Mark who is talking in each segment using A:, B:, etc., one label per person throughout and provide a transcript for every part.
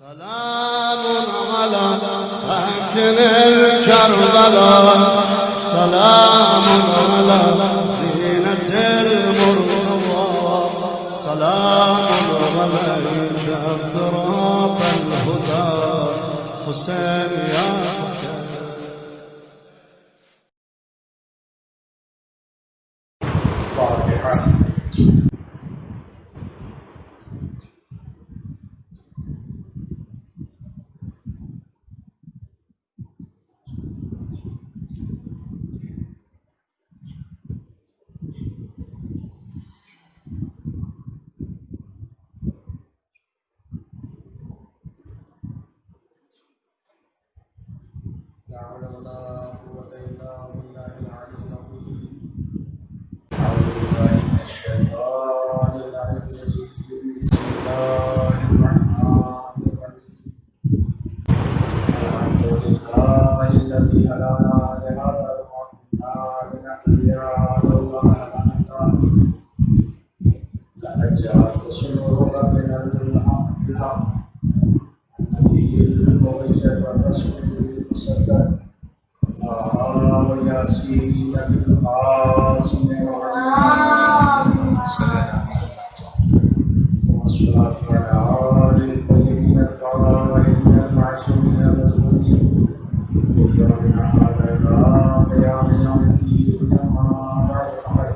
A: سلام على ساكن الكربلاء، سلام على زينة المرتضى، سلام عليك اضطراب الهدى، حسين يا حسين.
B: فاتحة. لا حول ولا قوة إلا بالله العلي العظيم. أعوذ بالله من الشيطان الرجيم. بسم الله الرحمن الرحيم. الحمد لله الذي هدانا لهذا وما كنا لنهتدي لولا أن هدانا الله. لقد جاءت رسل ربنا بالحق، النبي المبشر والرسول المصدق، وياسين بالقاسم والصلاة على آل الطيبين الطاهرين المعصومين المظلومين ويومنا هذا إلى قيام يوم الدين. أما بعد فقد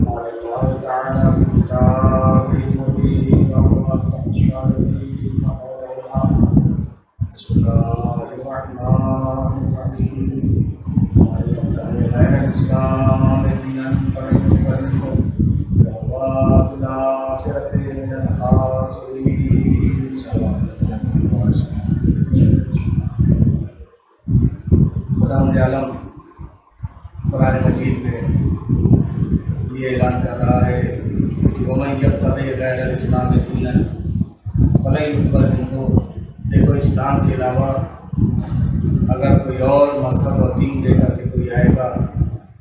B: قال الله تعالى في كتابه المبين وهو أصدق الشاهدين وقوله الحق. بسم الله الرحمن الرحيم. ومن يبتغي غير الإسلام دينا فلن يقبل منه وهو في الآخرة من الخاسرين. صلى الله عليه وسلم. خداوند عالم قرآن مجید میں یہ اعلان کر رہا ہے کہ ومن یبتغی غیر الاسلام دینا فلن یقبل منہ. دیکھو، اسلام کے علاوہ اگر کوئی اور مذہب اور دین لے کر کے کوئی آئے گا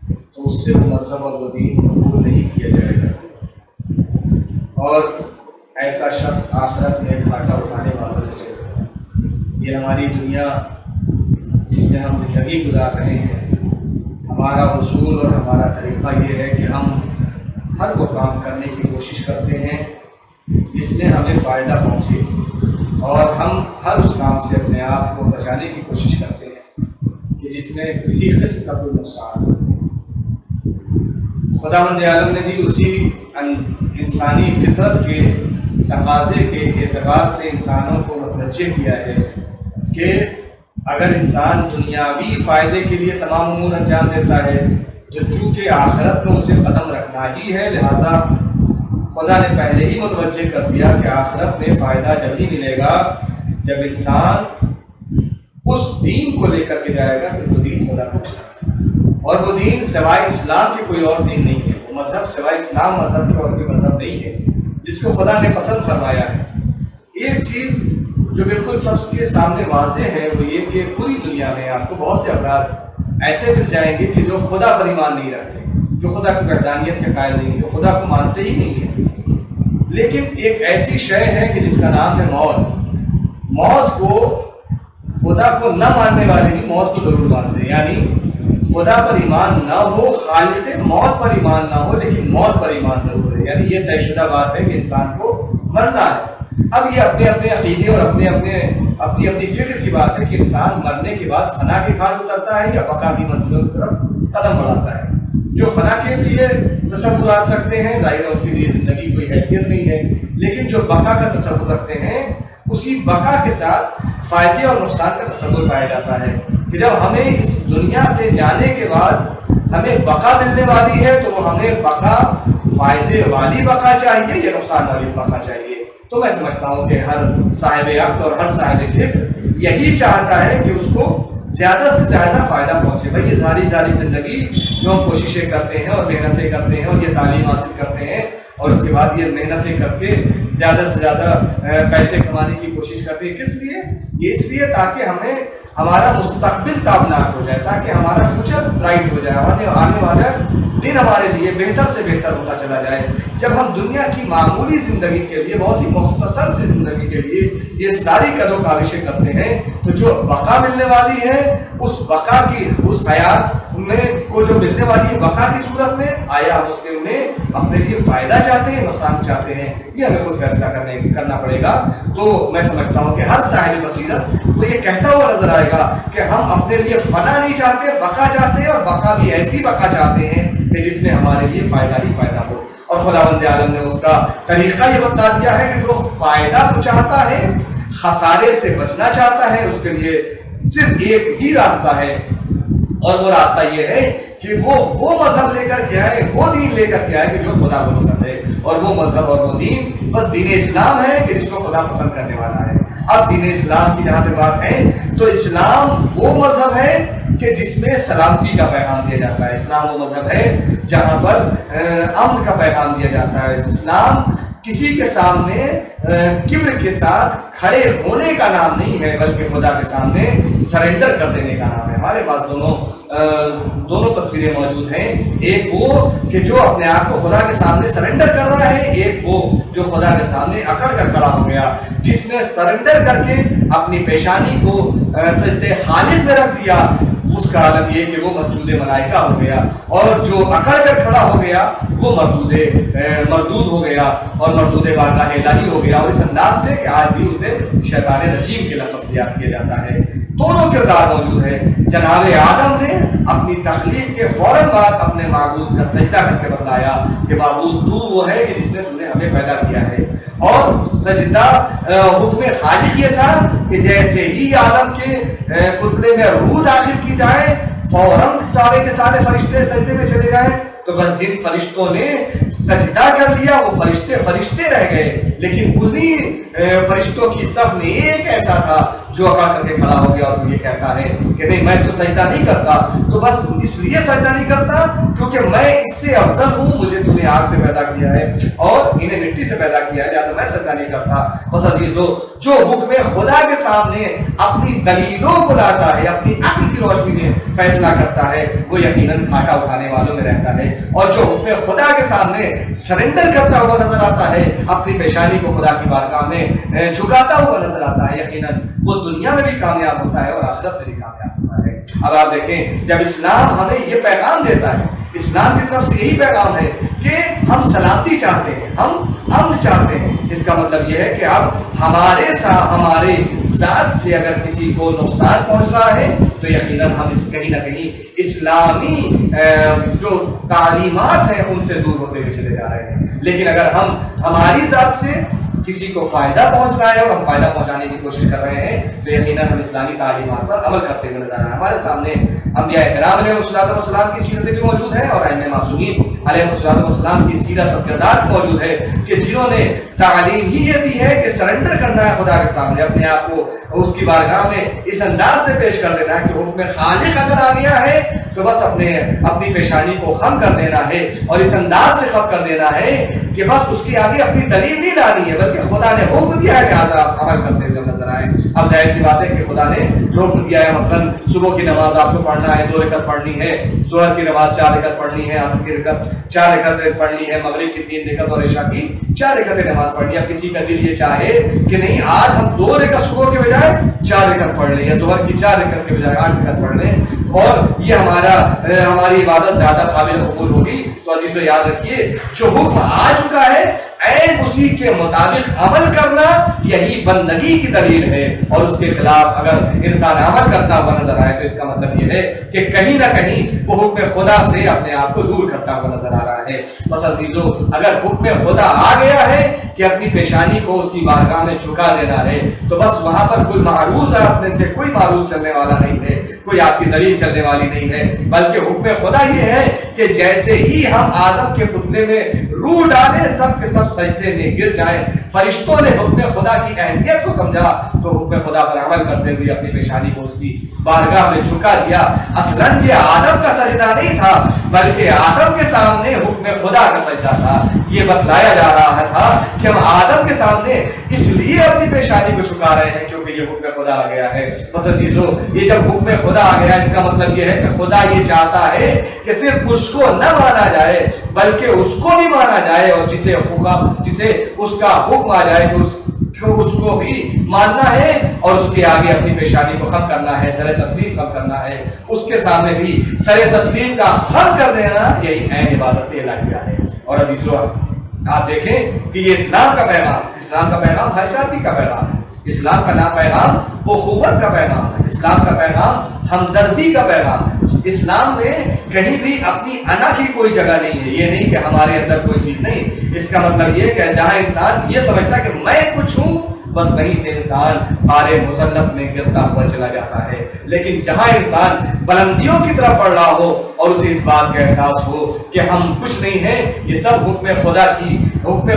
B: تو اس سے وہ مذہب اور وہ دین قبول نہیں کیا جائے گا، اور ایسا شخص آخرت میں گھاٹا اٹھانے والوں میں سے ہوگا. یہ ہماری دنیا جس میں ہم زندگی گزار رہے ہیں، ہمارا اصول اور ہمارا طریقہ یہ ہے کہ ہم ہر وہ کام کرنے کی کوشش کرتے ہیں جس میں ہمیں فائدہ پہنچے، اور ہم ہر اس کام سے اپنے آپ کو بچانے کی کوشش کرتے ہیں کہ جس میں کسی قسم کا کوئی نقصان ہو. خداوند عالم نے بھی اسی انسانی فطرت کے تقاضے کے اعتبار سے انسانوں کو متوجہ کیا ہے کہ اگر انسان دنیاوی فائدے کے لیے تمام امور انجام دیتا ہے تو چونکہ آخرت میں اسے قدم رکھنا ہی ہے، لہٰذا خدا نے پہلے ہی متوجہ کر دیا کہ آخرت میں فائدہ جب ہی ملے گا جب انسان اس دین کو لے کر کے جائے گا کہ وہ دین خدا کو پسند ہے، اور وہ دین سوائے اسلام کے کوئی اور دین نہیں ہے. وہ مذہب سوائے اسلام مذہب کے اور کوئی مذہب نہیں ہے جس کو خدا نے پسند فرمایا ہے. ایک چیز جو بالکل سب کے سامنے واضح ہے وہ یہ کہ پوری دنیا میں آپ کو بہت سے افراد ایسے مل جائیں گے کہ جو خدا پر ایمان نہیں رکھتے، جو خدا کی وحدانیت کے قائل نہیں، جو خدا کو مانتے ہی نہیں ہیں. لیکن ایک ایسی شے ہے کہ جس کا نام ہے موت. موت کو خدا کو نہ ماننے والے بھی موت کو ضرور مانتے ہیں، یعنی خدا پر ایمان نہ ہو، خالق موت پر ایمان نہ ہو، لیکن موت پر ایمان ضرور ہے. یعنی یہ طے شدہ بات ہے کہ انسان کو مرنا ہے. اب یہ اپنے اپنے عقیدے اور اپنی اپنی فکر کی بات ہے کہ انسان مرنے کے بعد فنا کے گھاٹ اترتا ہے یا بقا کی منزلوں کی طرف قدم بڑھاتا ہے. جو فنا کے لیے تصورات رکھتے ہیں ظاہر ہے ان کے لیے زندگی کوئی حیثیت نہیں ہے، لیکن جو بقا کا تصور رکھتے ہیں اسی بقا کے ساتھ فائدے اور نقصان کا تصور پایا جاتا ہے کہ جب ہمیں اس دنیا سے جانے کے بعد ہمیں بقا ملنے والی ہے تو وہ ہمیں بقا فائدے والی بقا چاہیے یا نقصان والی بقا چاہیے. تو میں سمجھتا ہوں کہ ہر صاحب عقل اور ہر صاحب فکر یہی چاہتا ہے کہ اس کو زیادہ سے زیادہ فائدہ پہنچے. بھائی یہ ساری زندگی جو ہم کوششیں کرتے ہیں اور محنتیں کرتے ہیں اور یہ تعلیم حاصل کرتے ہیں اور اس کے بعد یہ محنتیں کر کے زیادہ سے زیادہ پیسے کمانے کی کوشش کرتے ہیں، کس لیے؟ یہ اس لیے تاکہ ہمیں ہمارا مستقبل تابناک ہو جائے، تاکہ ہمارا فیوچر برائٹ ہو جائے، آنے والا دن ہمارے لیے بہتر سے بہتر ہوتا چلا جائے۔ جب ہم دنیا کی معمولی زندگی کے لیے، بہت ہی مختصر سی زندگی کے لیے یہ ساری قد و کاوشیں کرتے ہیں، تو جو بقا ملنے والی ہے اس بقا کی، اس حیات میں کو جو ملنے والی ہے بقا کی صورت میں، آیا ہم اس کے انہیں اپنے لیے فائدہ چاہتے ہیں، نقصان چاہتے ہیں، یہ ہمیں خود فیصلہ کرنا پڑے گا۔ تو میں سمجھتا ہوں کہ ہر صاحب بصیرت وہ یہ کہتا ہوا نظر آئے گا کہ ہم اپنے لیے فنا نہیں چاہتے، بقا چاہتے ہیں، اور بقا بھی ایسی بقا چاہتے ہیں کہ جس میں ہمارے لیے فائدہ ہی فائدہ ہو۔ اور خداوند عالم نے اس کا طریقہ یہ بتا دیا ہے کہ جو فائدہ کو چاہتا ہے، خسارے سے بچنا چاہتا ہے، اس کے لیے صرف ایک ہی راستہ ہے، اور وہ راستہ یہ ہے کہ وہ مذہب لے کر کے آئے، وہ دین لے کر کے آئے کہ جو خدا کو پسند ہے، اور وہ مذہب اور وہ دین بس دین اسلام ہے کہ جس کو خدا پسند کرنے والا ہے۔ اب دین اسلام کی جہاں تک بات ہے تو اسلام وہ مذہب ہے کہ جس میں سلامتی کا پیغام دیا جاتا ہے، اسلام وہ مذہب ہے جہاں پر امن کا پیغام دیا جاتا ہے۔ اسلام کسی کے سامنے کبر کے ساتھ کھڑے ہونے کا نام نہیں ہے، بلکہ خدا کے سامنے سرنڈر کر دینے کا نام ہے۔ ہمارے پاس دونوں تصویریں موجود ہیں، ایک وہ کہ جو اپنے آپ کو خدا کے سامنے سرنڈر کر رہا ہے، ایک وہ جو خدا کے سامنے اکڑ کر کھڑا ہو گیا، جس نے سرنڈر کر کے اپنی پیشانی کو سجدے خالص میں رکھ دیا، اس کا عالم یہ کہ وہ مسجود ملائکہ ہو گیا، اور جو اکڑ کر کھڑا ہو گیا وہ مردود ہو گیا اور مردود بارگاہ الہی ہو گیا، اور اس انداز سے کہ آج بھی اسے شیطان رجیم کے لقب سے یاد کیا جاتا ہے۔ دونوں کردار موجود ہے۔ جناب آدم نے اپنی تخلیق کے فوراً بعد اپنے معبود کا سجدہ کر کے بتلایا کہ معبود تو وہ ہے کہ جس نے تم نے ہمیں پیدا کیا ہے، اور سجدہ حکم خالق یہ تھا کہ جیسے ہی آدم کے پتلے میں روح داخل کی جائے فوراً سارے کے سارے فرشتے سجدے میں چلے جائیں، تو بس جن فرشتوں نے سجدہ کر لیا وہ فرشتے رہ گئے، لیکن انہی فرشتوں کی صف میں ایک ایسا تھا جو اکڑ کر کے کھڑا ہو گیا اور وہ یہ کہتا ہے کہ نہیں میں تو سجدہ نہیں کرتا، تو بس اس لیے سجدہ نہیں کرتا کیونکہ میں اس سے افضل ہوں، مجھے تو نے آگ سے پیدا کیا ہے اور انہیں مٹی سے پیدا کیا ہے، لہٰذا میں سجدہ نہیں کرتا۔ بس عزیزو، جو حکم خدا کے سامنے اپنی دلیلوں کو لاتا ہے، اپنی عقل کی روشنی میں فیصلہ کرتا ہے، وہ یقیناً گھاٹا اٹھانے والوں میں رہتا ہے، اور جو حکم خدا کے سامنے سرنڈر کرتا ہوا نظر آتا ہے، اپنی پیشانی کو خدا کی بارگاہ میں جھکاتا ہوا نظر آتا ہے، یقیناً وہ دنیا میں بھی کامیاب ہوتا ہے اور آخرت میں بھی کامیاب ہوتا ہے۔ اب آپ دیکھیں، جب اسلام ہمیں یہ پیغام دیتا ہے، اسلام کی طرف سے یہی پیغام ہے کہ ہم سلامتی چاہتے ہیں، ہم امن چاہتے ہیں، اس کا مطلب یہ ہے کہ اب ہمارے ذات سے اگر کسی کو نقصان پہنچ رہا ہے تو یقیناً ہم کہیں نہ کہیں اسلامی جو تعلیمات ہیں ان سے دور ہوتے ہوئے چلے جا رہے ہیں۔ لیکن اگر ہم ہماری ذات سے کسی کو فائدہ پہنچ رہا ہے اور ہم فائدہ پہنچانے کی کوشش کر رہے ہیں تو یقیناً ہم اسلامی تعلیمات پر عمل کرتے ہوئے نظر آ رہے ہیں۔ ہمارے سامنے انبیاء کرام علیہ السلام کی سیرتیں بھی موجود ہیں اور ائمہ معصومین علیہ السلام کی سیرت اور کردار موجود ہے کہ جنہوں نے تعلیم ہی یہ دی ہے کہ سرنڈر کرنا ہے خدا کے سامنے، اپنے آپ کو اس کی بارگاہ میں اس انداز سے پیش کر دینا ہے کہ حکم خالق اگر آ گیا ہے تو بس اپنی پیشانی کو خم کر دینا ہے، اور اس انداز سے خم کر دینا ہے کہ بس اس کے آگے اپنی دلیل نہیں لانی ہے، بلکہ خدا نے حکم دیا ہے لہٰذا آپ عمل کرتے ہوئے نظر آئیں۔ اب ظاہر سی بات ہے کہ خدا نے جو حکم دیا ہے، مثلاً صبح کی نماز آپ کو پڑھنا ہے، 2 رکعت پڑھنی ہے، ظہر کی نماز 4 رکعت پڑھنی ہے، عصر کی 4 رکعت پڑھنی ہے، مغرب کی 3 رکعت اور عشاء کی 4 رکعت نماز پڑھنی ہے۔ اب کسی کا دل یہ چاہے کہ نہیں آج ہم 2 رکعت صبح کے بجائے 4 رکعت پڑھ لیں، یا ظہر کی 4 رکعت کے بجائے 8 رکعت پڑھ لیں، اور یہ ہماری عبادت زیادہ قابل قبول ہوگی، تو عزیزو یاد رکھیے جو حکم آ چکا ہے عین اسی کے مطابق عمل کرنا یہی بندگی کی دلیل ہے، اور اس کے خلاف اگر انسان عمل کرتا ہوا نظر آئے تو اس کا مطلب یہ ہے کہ کہیں نہ کہیں وہ حکم خدا سے اپنے آپ کو دور کرتا ہوا نظر آ رہا ہے۔ بس عزیزو، اگر حکم خدا آ گیا ہے کہ اپنی پیشانی کو اس کی بارگاہ میں جھکا دینا ہے تو بس وہاں پر کوئی معروض آپ میں سے کوئی معروض چلنے والا نہیں ہے، کوئی آپ کی دلیل چلنے والی نہیں ہے، بلکہ حکم خدا یہ ہے کہ جیسے ہی ہم آدم کے پتلے میں روح ڈالیں سب کے سب سجدے میں گر جائیں، فرشتوں نے حکم خدا کی اہمیت کو سمجھا تو حکم خدا پر عمل کرتے ہوئے اپنی پیشانی کو اس کی بارگاہ میں جھکا دیا۔ اصلاً یہ آدم کا سجدہ نہیں تھا بلکہ آدم کے سامنے حکم خدا کا سجدہ تھا۔ یہ بتلایا جا رہا تھا کہ ہم آدم کے سامنے اس لیے اپنی پیشانی کو جھکا رہے ہیں کیونکہ یہ حکم خدا آ گیا ہے۔ بس عزیزو، یہ جب حکم خدا آ گیا اس کا مطلب یہ ہے کہ خدا یہ چاہتا ہے کہ صرف اس کو نہ مانا جائے بلکہ اس کو بھی مانا جائے، اور جسے اس کا حکم آ جائے کہ اس کو بھی ماننا ہے اور اس کے آگے اپنی پیشانی کو خم کرنا ہے، سر تسلیم خم کرنا ہے، اس کے سامنے بھی سر تسلیم کا خم کر دینا، یہی عین عبادت الہیہ ہے۔ اور عزیزو، آپ دیکھیں کہ یہ اسلام کا پیغام بھائی چارگی کا پیغام ہے، اسلام کا نام پیغام اخوت کا پیغام ہے، اسلام کا پیغام ہمدردی کا پیغام ہے۔ اسلام میں کہیں بھی اپنی انا کی کوئی جگہ نہیں ہے، یہ نہیں کہ ہمارے اندر کوئی چیز نہیں، اس کا مطلب یہ کہ جہاں انسان یہ سمجھتا کہ میں کچھ ہوں بس وہیں سے انسان پارے مسلط میں گرتا ہوا چلا جاتا ہے۔ لیکن جہاں انسان بلندیوں کی طرف بڑھ رہا ہو اور اسے اس بات کا احساس ہو کہ ہم کچھ نہیں ہیں، یہ سب حکم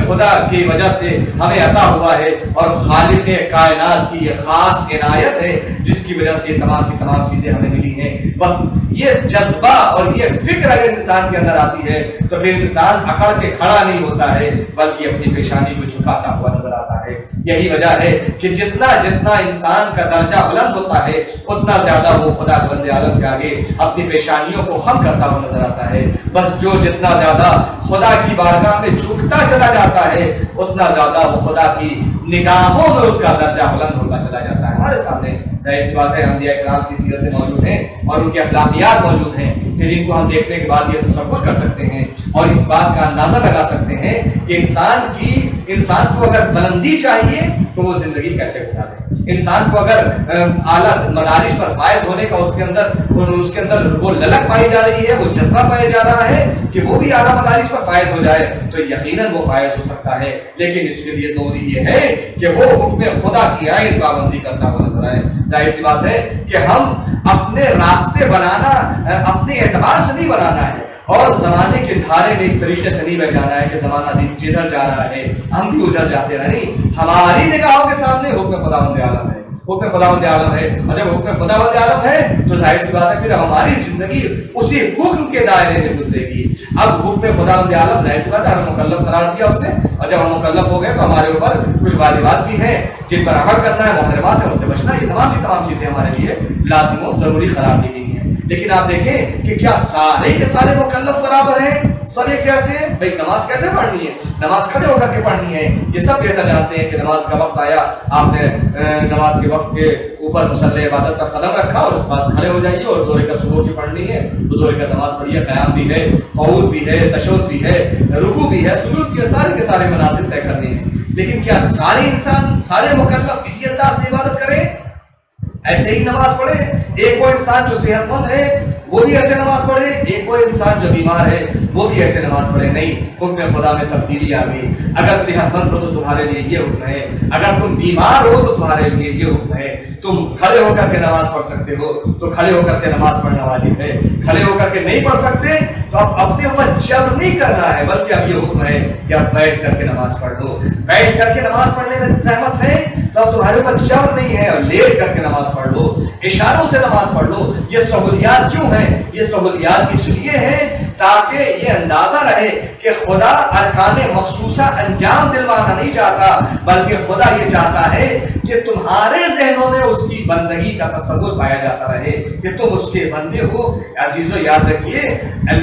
B: خدا کی وجہ سے ہمیں عطا ہوا ہے اور خالق کائنات کی یہ خاص عنایت ہے جس کی وجہ سے یہ تمام کی تمام چیزیں ہمیں ملی ہیں، بس یہ جذبہ اور یہ فکر اگر انسان کے اندر آتی ہے تو پھر انسان اکڑ کے کھڑا نہیں ہوتا ہے بلکہ اپنی پیشانی کو جھکاتا ہوا نظر آتا ہے۔ یہی وجہ ہے کہ جتنا انسان کا درجہ بلند ہوتا ہے اتنا زیادہ وہ خدا بند عالم کے آگے اپنی پیشانیوں کو خم کرتا ہوا نظر آتا ہے۔ بس جو جتنا زیادہ خدا کی بارگاہ میں جھکتا چلا جاتا ہے اتنا زیادہ وہ خدا کی نگاہوں میں اس کا درجہ بلند ہوتا چلا جاتا ہے۔ ہمارے سامنے ظاہر سی بات ہے انبیاء کرام کی سیرتیں موجود ہیں اور ان کے اخلاقیات موجود ہیں کہ جن کو ہم دیکھنے کے بعد یہ تصور کر سکتے ہیں اور اس بات کا اندازہ لگا سکتے ہیں کہ انسان کو اگر بلندی چاہیے تو وہ زندگی کیسے گزارے۔ انسان کو اگر اعلیٰ مدارج پر فائز ہونے کا اس کے اندر وہ للک پائی جا رہی ہے، وہ جذبہ پایا جا رہا ہے کہ وہ بھی اعلیٰ مدارج پر فائز ہو جائے تو یقیناً وہ فائز ہو سکتا ہے، لیکن اس کے لیے ضروری یہ ہے کہ وہ حکم خدا کی عین پابندی کرتا ہوا نظر آئے۔ ظاہر سی بات ہے کہ ہم اپنے راستے بنانا اپنے اعتبار سے نہیں بنانا ہے اور زمانے کے دھارے میں اس طریقے سے نہیں بہ جانا ہے کہ زمانہ جدھر جا رہا ہے ہم بھی ادھر جاتے رہے۔ نہیں، ہماری نگاہوں کے سامنے حکم خداوند عالم ہے، حکم خداوند عالم ہے، اور جب حکم خداوند عالم ہے تو ظاہر سی بات ہے پھر ہماری زندگی اسی حکم کے دائرے میں گزرے گی۔ اب حکم خداوند عالم ظاہر سی بات ہے ہمیں مکلف قرار دیا اس نے، اور جب ہم مکلف ہو گئے تو ہمارے اوپر کچھ واجبات بھی ہیں جن پر عمل کرنا ہے، محرمات ہیں ان سے بچنا، یہ تمام کی تمام چیزیں ہمارے لیے لازم و ضروری قرار دی گئی ہیں۔ لیکن آپ دیکھیں کہ کیا سارے کے سارے مکلف برابر ہیں؟ سب ایک جیسے ہیں؟ بھائی نماز کیسے پڑھنی ہے؟ نماز کھڑے ہو کر کے پڑھنی ہے، یہ سب بہتر جانتے ہیں کہ نماز کا وقت آیا، آپ نے نماز کے وقت کے اوپر مصلی عبادت پر قدم رکھا اور اس کے بعد کھڑے ہو جائیے اور دو رکعت صبح کی پڑھنی ہے تو 2 رکعت نماز پڑھیے، قیام بھی ہے، قعود بھی ہے، تشہد بھی ہے، رکوع بھی ہے، سجود بھی ہے، سارے کے سارے مناسب طے کرنے ہیں۔ لیکن کیا سارے انسان، سارے مکلف اسی انداز سے عبادت کریں، ایسے ہی نماز پڑھے؟ ایک وہ انسان جو صحت مند ہے وہ بھی ایسے نماز پڑھے، ایک وہ انسان جو بیمار ہے وہ بھی ایسے نماز پڑھے؟ نہیں، حکم خدا میں تبدیلی آ گئی۔ اگر صحت مند ہو تو تمہارے لیے یہ حکم ہے، اگر تم بیمار ہو تو تمہارے لیے یہ حکم ہے، تم کھڑے ہو کر کے نماز پڑھ سکتے ہو تو کھڑے ہو کر کے نماز پڑھنا واجب ہے، کھڑے ہو کر کے نہیں پڑھ سکتے تو اب اپنے اوپر جبر نہیں کرنا ہے بلکہ اب یہ حکم ہے کہ اب بیٹھ کر کے نماز پڑھ لو۔ بیٹھ کر کے نماز پڑھنے میں زحمت ہے تو اب تمہارے اوپر جبر نہیں ہے، اور لیٹ کر کے نماز پڑھ لو، اشاروں سے نماز پڑھ لو۔ یہ سہولیات کیوں ہیں؟ یہ سہولیات اس لیے ہیں تاکہ یہ اندازہ رہے کہ خدا ارکان مخصوصہ انجام دلوانا نہیں چاہتا بلکہ خدا یہ چاہتا ہے کہ تمہارے ذہنوں میں اس کی بندگی کا تصور پایا جاتا رہے کہ تم اس کے بندے ہو۔ عزیزو یاد رکھیے،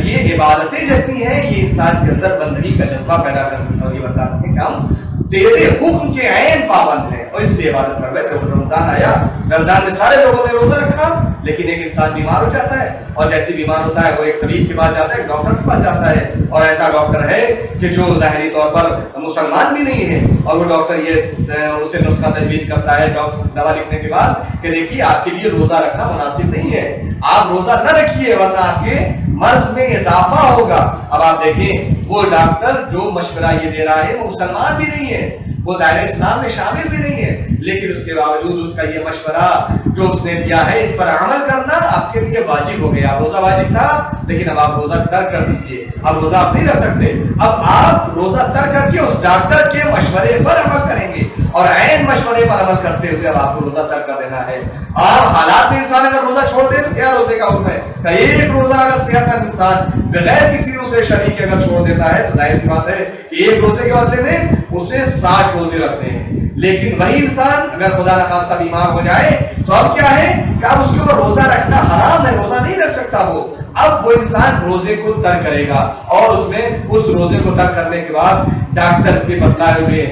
B: یہ عبادتیں جتنی ہیں یہ انسان کے اندر بندگی کا جذبہ پیدا کرتی ہیں اور یہ بتاتے ہیں کہ ہم تیرے حکم کے عین پابند ہیں اور اس لیے عبادت کر رہے تھے۔ رمضان آیا، رمضان میں سارے لوگوں نے روزہ رکھا، لیکن ایک انسان بیمار ہو جاتا ہے اور جیسے بیمار ہوتا ہے وہ ایک طبیب کے پاس جاتا ہے، ایک ڈاکٹر کے پاس جاتا ہے، اور ایسا ڈاکٹر ہے کہ جو ظاہری طور پر مسلمان بھی نہیں ہے اور وہ ڈاکٹر یہ اسے نسخہ تجویز کرتا ہے دوا لکھنے کے بعد کہ دیکھیے آپ کے لیے روزہ رکھنا مناسب نہیں ہے، آپ روزہ نہ رکھیے ورنہ آپ کے مرض میں اضافہ ہوگا۔ اب آپ دیکھیں وہ ڈاکٹر جو مشورہ یہ دے رہا ہے وہ مسلمان بھی نہیں ہے، وہ دائرہ اسلام میں شامل بھی نہیں ہے، لیکن اس کے باوجود اس کا یہ مشورہ جو اس نے دیا ہے اس پر عمل کرنا آپ کے لیے واجب ہو گیا۔ روزہ واجب تھا لیکن اب آپ روزہ ترک کر دیجیے، اب روزہ آپ نہیں رکھ سکتے، اب آپ روزہ ترک کر کے اس ڈاکٹر کے مشورے پر عمل کریں گے، اور عین مشورے پر عمل کرتے ہوئے اب آپ کو روزہ ترک کر دینا ہے۔ عام حالات میں انسان اگر روزہ چھوڑ دے تو کیا روزے کا حکم ہے؟ کہ ایک روزہ اگر صحت مند انسان بغیر کسی دوسرے شریک کے اگر چھوڑ دیتا ہے تو ظاہر سی بات ہے کہ ایک روزے کے بدلے میں اسے 60 روزے رکھنے ہیں۔ لیکن وہی انسان اگر خدا نخواستہ بیمار ہو جائے تو اب کیا ہے کہ اب اس کے اوپر روزہ رکھنا حرام ہے، روزہ نہیں رکھ سکتا وہ۔ اب وہ انسان روزے کو ترک کرے گا، اور اس میں اس روزے کو ترک کرنے کے بعد ڈاکٹر کے بتلائے ہوئے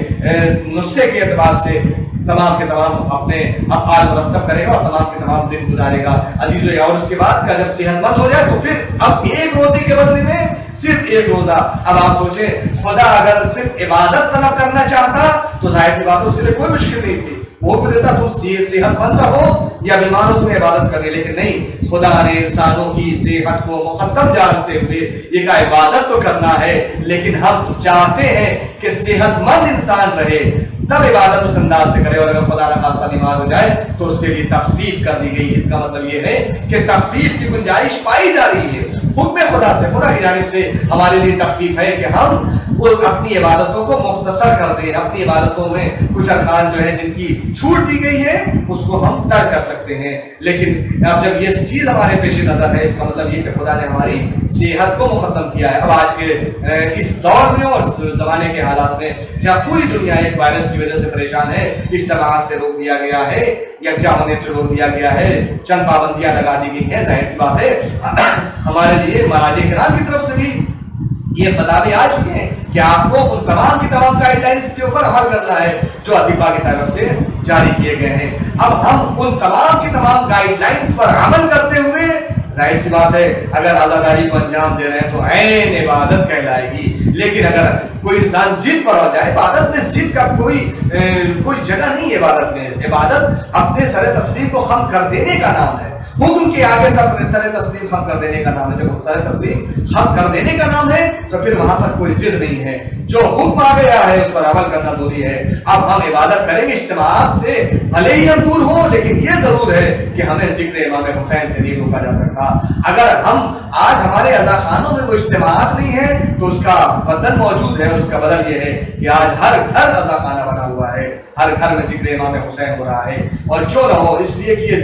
B: نسخے کے اعتبار سے تمام کے تمام اپنے افعال مرتب کرے گا اور تمام کے تمام دن گزارے گا عزیزو۔ اور اس کے بعد جب صحت مند ہو جائے تو پھر اب ایک روزے کے بدلے میں صرف ایک روزہ۔ اب آپ سوچیں خدا اگر صرف عبادت طلب کرنا چاہتا تو ظاہر سی بات ہے اس کے لیے کوئی مشکل نہیں تھی، وہ بھی دیتا تم صحت مند رہو یا بیمار ہو تمہیں عبادت کرنی، لیکن نہیں، خدا نے انسانوں کی صحت کو مقدم جانتے ہوئے یہ کہا عبادت تو کرنا ہے، لیکن ہم چاہتے ہیں کہ صحت مند انسان رہے تب عبادت اس انداز سے کرے، اور اگر خدا نخواستہ بیمار ہو جائے تو اس کے لیے تخفیف کر دی گئی۔ اس کا مطلب یہ ہے کہ تخفیف کی گنجائش پائی جا رہی ہے، حکم خدا سے، خدا کی جانب سے ہمارے لیے تخفیف ہے کہ ہم اپنی عبادتوں کو مختصر کر دیں، اپنی عبادتوں میں کچھ ارکان جو ہیں جن کی چھوٹ دی گئی ہے اس کو ہم ترک کر سکتے ہیں۔ لیکن اب جب یہ چیز ہمارے پیش نظر ہے اس کا مطلب یہ کہ خدا نے ہماری صحت کو مقدم کیا ہے۔ اب آج کے اس دور میں اور زمانے کے حالات میں جہاں پوری دنیا ایک وائرس کی وجہ سے پریشان ہے، اجتماعات سے روک دیا گیا ہے، یکجا ہونے سے روک دیا گیا ہے، چند پابندیاں لگا دی گئی ہیں، ظاہر سی بات ہے ہمارے لیے مراجع کرام کی طرف سے بھی یہ فتاوے آ چکے ہیں کہ آپ کو ان تمام کی تمام گائیڈ لائنز کے اوپر عمل کرنا ہے جو اطباء کی طرف سے جاری کیے گئے ہیں۔ اب ہم ان تمام کی تمام گائیڈ لائنز پر عمل کرتے ہوئے ظاہر سی بات ہے اگر عزاداری کو انجام دے رہے ہیں تو عین عبادت کہلائے گی، لیکن اگر کوئی انسان ضد پر ہو جائے، عبادت میں ضد کا کوئی جگہ نہیں ہے۔ عبادت میں عبادت اپنے سر تسلیم کو خم کر دینے کا نام ہے، حکم کے آگے سر تسلیم خم کر دینے کا نام ہے۔ جب سر تسلیم خم کر دینے کا نام ہے تو پھر وہاں پر کوئی ضد نہیں ہے، جو حکم آ گیا ہے اس پر عمل کرنا ضروری ہے۔ اب ہم عبادت کریں گے اجتماعات سے، بھلے ہی ہم دور ہوں، لیکن یہ ضرور ہے کہ ہمیں ذکر امام حسین سے نہیں روکا جا سکتا۔ اگر ہم آج ہمارے عزا خانوں میں وہ اجتماعات نہیں ہے تو اس کا بدل موجود ہے، اور اس کا بدل یہ ہے کہ آج ہر گھر عزا خانہ بنا ہوا ہے، ہر گھر میں ذکر امام حسین ہو رہا ہے۔ اور کیوں نہ ہو، اس لیے کہ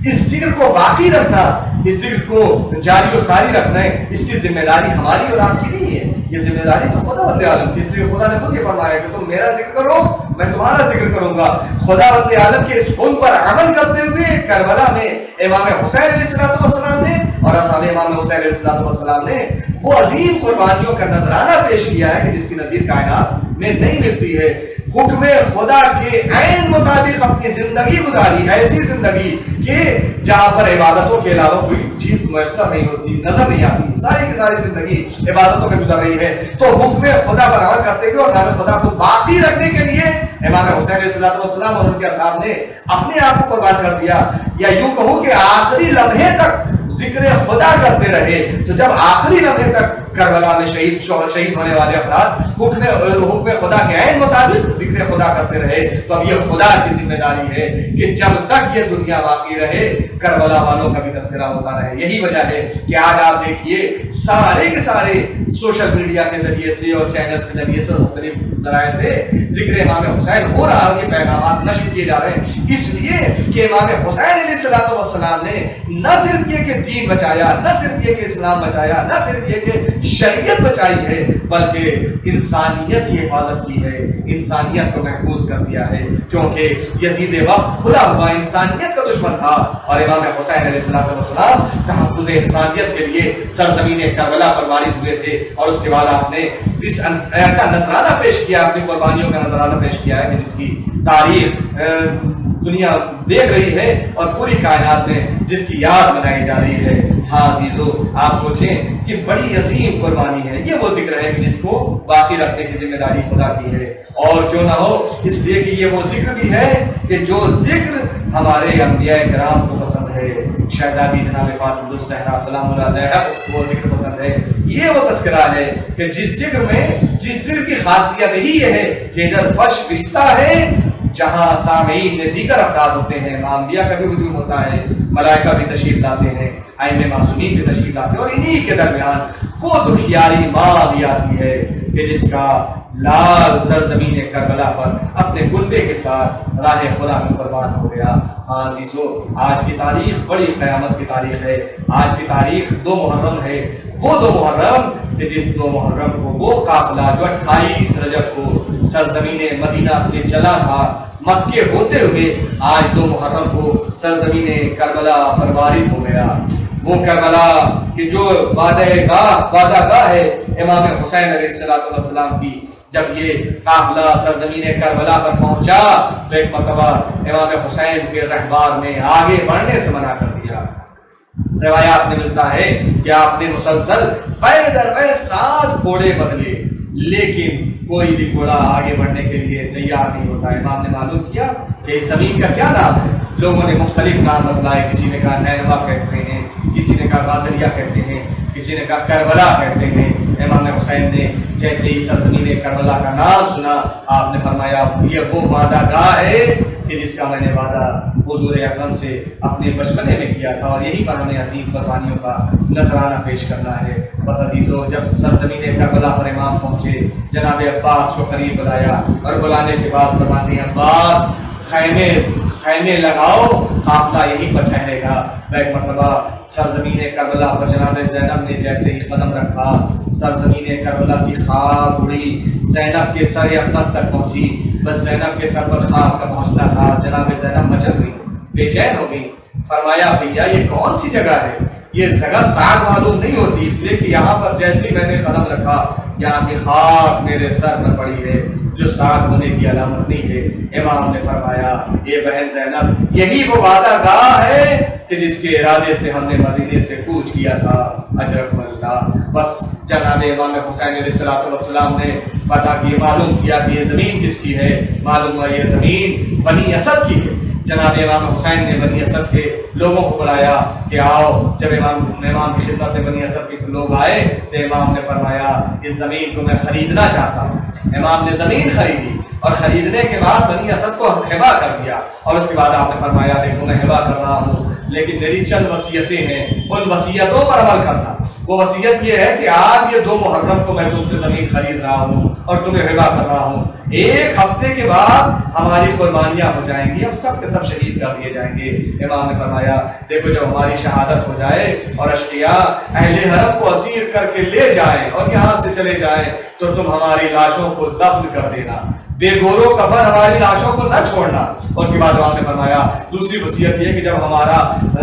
B: اس ذکر کو باقی رکھنا، اس ذکر کو جاری و ساری رکھنا ہے، اس کی ذمہ داری ہماری اور آپ کی نہیں ہے، یہ ذمہ داری تو خدا بند عالم کی۔ اس لیے خدا نے خود یہ فرمایا کہ تم میرا ذکر کرو میں تمہارا ذکر کروں گا۔ خدا بند عالم کے اس حکم پر عمل کرتے ہوئے کربلا میں امام حسین علیہ السلام نے اور اصحاب امام حسین علیہ السلام نے وہ عظیم قربانیوں کا نذرانہ پیش کیا ہے کہ جس کی نظیر کائنات میں نہیں ملتی ہے۔ حکم خدا کے عین مطابق اپنی زندگی گزاری، ایسی زندگی کہ جہاں پر عبادتوں کے علاوہ کوئی چیز میسر نہیں ہوتی، نظر نہیں آتی، ساری کی ساری زندگی عبادتوں میں گزر رہی ہے۔ تو حکم خدا پر عمل کرتے ہوئے اور نام خدا کو باقی رکھنے کے لیے امام حسین علیہ السلام اور ان کے اصحاب نے اپنے آپ کو قربان کر دیا، یا یوں کہوں کہ آخری لمحے تک ذکر خدا کرتے رہے۔ تو جب آخری لمحے تک کربلا میں شہید ہونے والے افراد حکم خدا کے عین مطابق ذکر خدا کرتے رہے، تو اب یہ خدا کی ذمہ داری ہے کہ جب تک یہ دنیا باقی رہے کربلا والوں کا بھی تذکرہ ہوتا رہے۔ یہی وجہ ہے کہ آج آپ دیکھیے سارے کے سارے سوشل میڈیا کے ذریعے سے اور چینلز کے ذریعے سے اور مختلف ذرائع سے ذکر امام حسین ہو رہا ہے، یہ پیغامات نشر کیے جا رہے ہیں، اس لیے کہ امام حسین علیہ السلام نے نہ صرف یہ کہ دین بچایا، نہ صرف یہ کہ اسلام بچایا، نہ صرف یہ کہ شریعت بچائی ہے، بلکہ انسانیت کی حفاظت کی ہے، انسانیت کو محفوظ کر دیا ہے، کیونکہ یزید وقت کھلا ہوا انسانیت کا دشمن تھا، اور امام حسین علیہ السلام تحفظ انسانیت کے لیے سرزمین کربلا پر وارد ہوئے تھے، اور اس کے بعد آپ نے ایسا نذرانہ پیش کیا، اپنی قربانیوں کا نذرانہ پیش کیا ہے کہ جس کی تاریخ دنیا دیکھ رہی ہے اور پوری کائنات میں جس کی یاد منائی جا رہی ہے۔ ہاں عزیزو، آپ سوچیں کہ بڑی عظیم قربانی ہے، یہ وہ ذکر ہے کہ جس کو باقی رکھنے کی ذمہ داری خدا کی ہے، اور کیوں نہ ہو اس لیے کہ یہ وہ ذکر بھی ہے کہ جو ذکر ہمارے انبیاء کرام کو پسند ہے۔ شہزادی جناب فاطمہ الزہرا سلام اللہ علیہا کو وہ ذکر پسند ہے، یہ وہ تذکرہ ہے کہ جس ذکر کی خاصیت ہی یہ ہے کہ ادھر فرش رشتہ ہے جہاں سامعین میں دیگر افراد ہوتے ہیں، انبیاء کا بھی ہجوم ہوتا ہے، ملائکہ بھی تشریف لاتے ہیں، ائمہ معصومین بھی تشریف لاتے ہیں، اور انہی کے درمیان وہ دکھیاری ماں بھی آتی ہے کہ جس کا لال سرزمین کربلا پر اپنے کنبے کے ساتھ راہ خدا میں قربان ہو گیا۔ ہاں عزیزو، آج کی تاریخ بڑی قیامت کی تاریخ ہے۔ آج کی تاریخ 2 محرم ہے، وہ 2 محرم کہ جس 2 محرم کو وہ قافلہ جو 28 رجب کو سرزمین مدینہ سے چلا تھا مکے ہوتے ہوئے، آج 2 محرم کو سرزمین کربلا پر وارد ہو گیا۔ وہ کربلا کہ جو وعدہ گاہ ہے امام حسین علیہ السلام کی، جب یہ قافلہ سرزمین کربلا پر پہنچا تو ایک مرتبہ امام حسین کے رہبار نے آگے بڑھنے سے منع کر دیا۔ روایات میں ملتا ہے کہ آپ نے مسلسل پے در پے 7 گھوڑے بدلے، لیکن کوئی بھی گھوڑا آگے بڑھنے کے لیے تیار نہیں ہوتا۔ امام نے معلوم کیا کہ اس زمین کا کیا نام ہے؟ لوگوں نے مختلف نام بتلائے، کسی نے کہا نینوا کہتے ہیں، کسی نے کہا غازریہ کہتے ہیں، کسی نے کہا کربلا کہتے ہیں۔ امام حسین نے جیسے ہی سرزمین کربلا کا نام سنا، آپ نے فرمایا یہ وہ وعدہ گاہ ہے کہ جس کا میں نے وعدہ حضور اکرم سے اپنے بچپنے میں کیا تھا، اور یہی پر ہمیں عظیم قربانیوں کا نذرانہ پیش کرنا ہے۔ بس عزیزو، جب سرزمین کربلا پر امام پہنچے، جناب عباس کو قریب بلایا، اور بلانے کے بعد فرماتے ہیں عباس خیمے لگاؤ، قافلہ یہیں پر ٹھہرے گا۔ ایک مرتبہ سرزمین کربلا پر جناب زینب نے جیسے ہی قدم رکھا، سرزمین کربلا کی خاک اڑی، زینب کے سر اقدس تک پہنچی۔ بس زینب کے سر پر خاک کا پہنچنا تھا، جناب زینب مچل گئی، بے چین ہو گئی۔ فرمایا بھیا یہ کون سی جگہ ہے؟ یہ جگہ ساتھ معلوم نہیں ہوتی، اس لیے کہ یہاں پر جیسے ہی میں نے قدم رکھا یہاں کی خاک میرے سر پر پڑی ہے، جو ساتھ ہونے کی علامت نہیں ہے۔ امام نے فرمایا اے بہن زینب، یہی وہ وعدہ گاہ ہے کہ جس کے ارادے سے ہم نے مدینے سے کوچ کیا تھا، اجرکم اللہ۔ بس جناب امام حسین علیہ السلام نے پتا کہ معلوم کیا کہ یہ زمین کس کی ہے، معلوم ہوا یہ زمین بنی اسد کی ہے۔ جناب امام حسین نے بنی اسد کے لوگوں کو بلایا کہ آؤ۔ جب امام کی خدمت میں بنی اسد کے لوگ آئے تو امام نے فرمایا اس زمین کو میں خریدنا چاہتا ہوں۔ امام نے زمین خریدی، اور خریدنے کے بعد بنی اسد کو ہبہ کر دیا، اور اس کے بعد آپ نے فرمایا دیکھو میں ہبہ کر رہا ہوں، لیکن میری چند وصیتیں ہیں، ان وصیتوں پر عمل کرنا۔ وہ وصیت یہ ہے کہ آج یہ 2 محرم کو میں تم سے زمین خرید رہا ہوں اور تمہیں ہبہ کر رہا ہوں، 1 ہفتے کے بعد ہماری قربانیاں ہو جائیں گی، ہم سب کے سب شہید کر دیے جائیں گے۔ امام نے فرمایا دیکھو جب ہماری شہادت ہو جائے اور اشقیاء اہل حرم کو اسیر کر کے لے جائیں اور یہاں سے چلے جائیں تو تم ہماری لاشوں کو دفن کر دینا، بے گور و کفن ہماری لاشوں کو نہ چھوڑنا۔ اور اس کے بعد امام نے فرمایا دوسری وصیت یہ کہ جب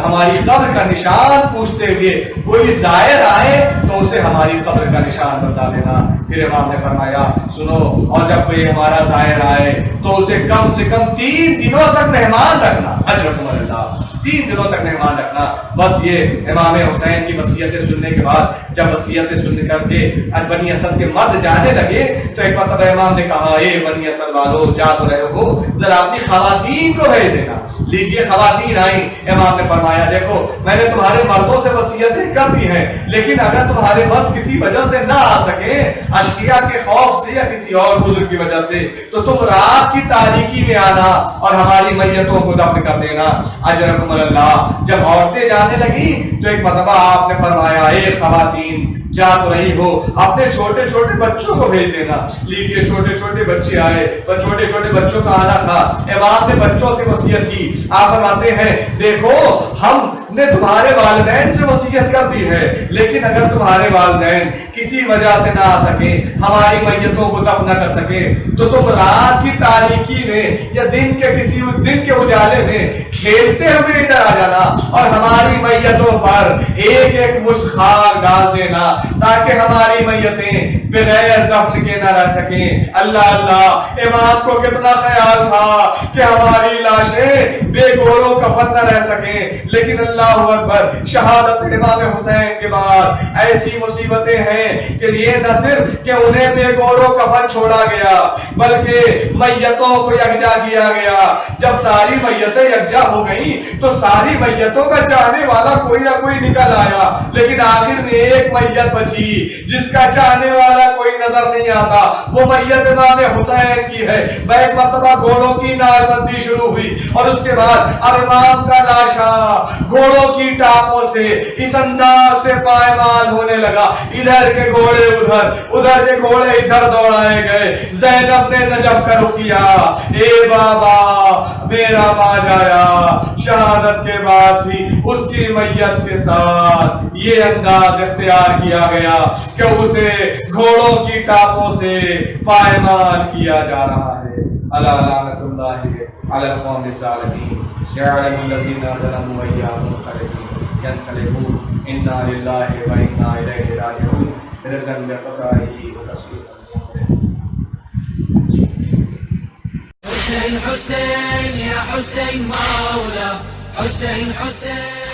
B: ہماری قبر کا نشان پوچھتے ہوئے کوئی زائر آئے تو اسے ہماری قبر کا نشان بتا دینا۔ پھر امام نے فرمایا سنو، اور جب کوئی ہمارا زائر آئے تو اسے کم سے کم 3 دنوں تک مہمان رکھنا، اجرکم اللہ، 3 دنوں تک مہمان رکھنا۔ بس یہ امام حسین کی وصیتیں سننے کے بعد جب وصیتیں سن کر کے بنی اسد کے مرد جانے لگے تو ایک مرتبہ امام نے کہا اے بنی اسد والو جا تو رہے ہو، ذرا اپنی خواتین کو بھیج دینا۔ لیجیے خواتین آئیں۔ امام نے فرمایا دیکھو میں نے تمہارے مردوں سے وصیتیں کر دی ہیں، لیکن اگر تمہارے مرد کسی وجہ سے نہ آ سکے، اشقیاء کے خوف سے یا کسی اور بزرگ کی وجہ سے، تو تم رات کی تاریکی میں آنا اور ہماری میتوں کو دفن کر دینا، اجرکم اللہ۔ جب عورتیں جانے لگی تو ایک مرتبہ آپ نے فرمایا اے خواتین جا تو رہی ہو، اپنے چھوٹے چھوٹے بچوں کو بھیج دینا۔ لیجیے چھوٹے چھوٹے بچے آئے، اور چھوٹے چھوٹے بچوں کا آنا تھا۔ امام نے بچوں سے وصیت کی۔ آپ فرماتے ہیں دیکھو ہم نے تمہارے والدین سے وصیت کر دی ہے، لیکن اگر تمہارے والدین کسی وجہ سے نہ آ سکے، ہماری میتوں کو دفن نہ کر سکے، تو تم رات کی تاریکی میں یا دن کے اجالے میں کھیلتے ہوئے ادھر آ جانا اور ہماری میتوں پر ایک ایک مشت خاک ڈال دینا تاکہ ہماری میتیں بغیر دفن کے نہ رہ سکیں۔ اللہ اللہ، امام کو کتنا خیال تھا کہ ہماری لاشیں بے گور و کفن نہ رہ سکیں، لیکن اللہ اللہ اکبر. شہادت امام حسین کے بعد ایسی مصیبتیں ہیں کہ یہ نہ صرف کہ انہیں بے گور و کفن چھوڑا گیا بلکہ میتوں کو یکجا کیا گیا. جب ساری میتیں یکجا ہو گئیں تو ساری میتوں کا چاہنے والا کوئی نہ کوئی نکل آیا, لیکن آخر میں ایک میت بچی جس کا چاہنے والا کوئی نظر نہیں آتا. وہ میت امام حسین کی ہے. ایک مرتبہ گھوڑوں کی نعل بندی شروع ہوئی اور اس کے بعد اب امام کا لاشا گھوڑوں کی ٹانگوں سے اس انداز سے پائمال ہونے لگا. ادھر کے گھوڑے ادھر, ادھر کے گھوڑے ادھر دوڑائے گئے. زینب نے نجف کا رخ کیا, اے بابا میرا باج آیا. شہادت کے بعد بھی اس کی میت کے ساتھ یہ انداز اختیار کیا گیا کہ اسے گھوڑوں کی ٹانگوں سے پائمال کیا جا رہا ہے. الا لعنت اللہ علی القوم الظالمین. سيعلم الذين ظلموا أيام ينقلبون إنا لله وإنا إليه راجعون. رزقا بقضائه وتسليما
C: حسين حسين يا حسين مولا حسين حسين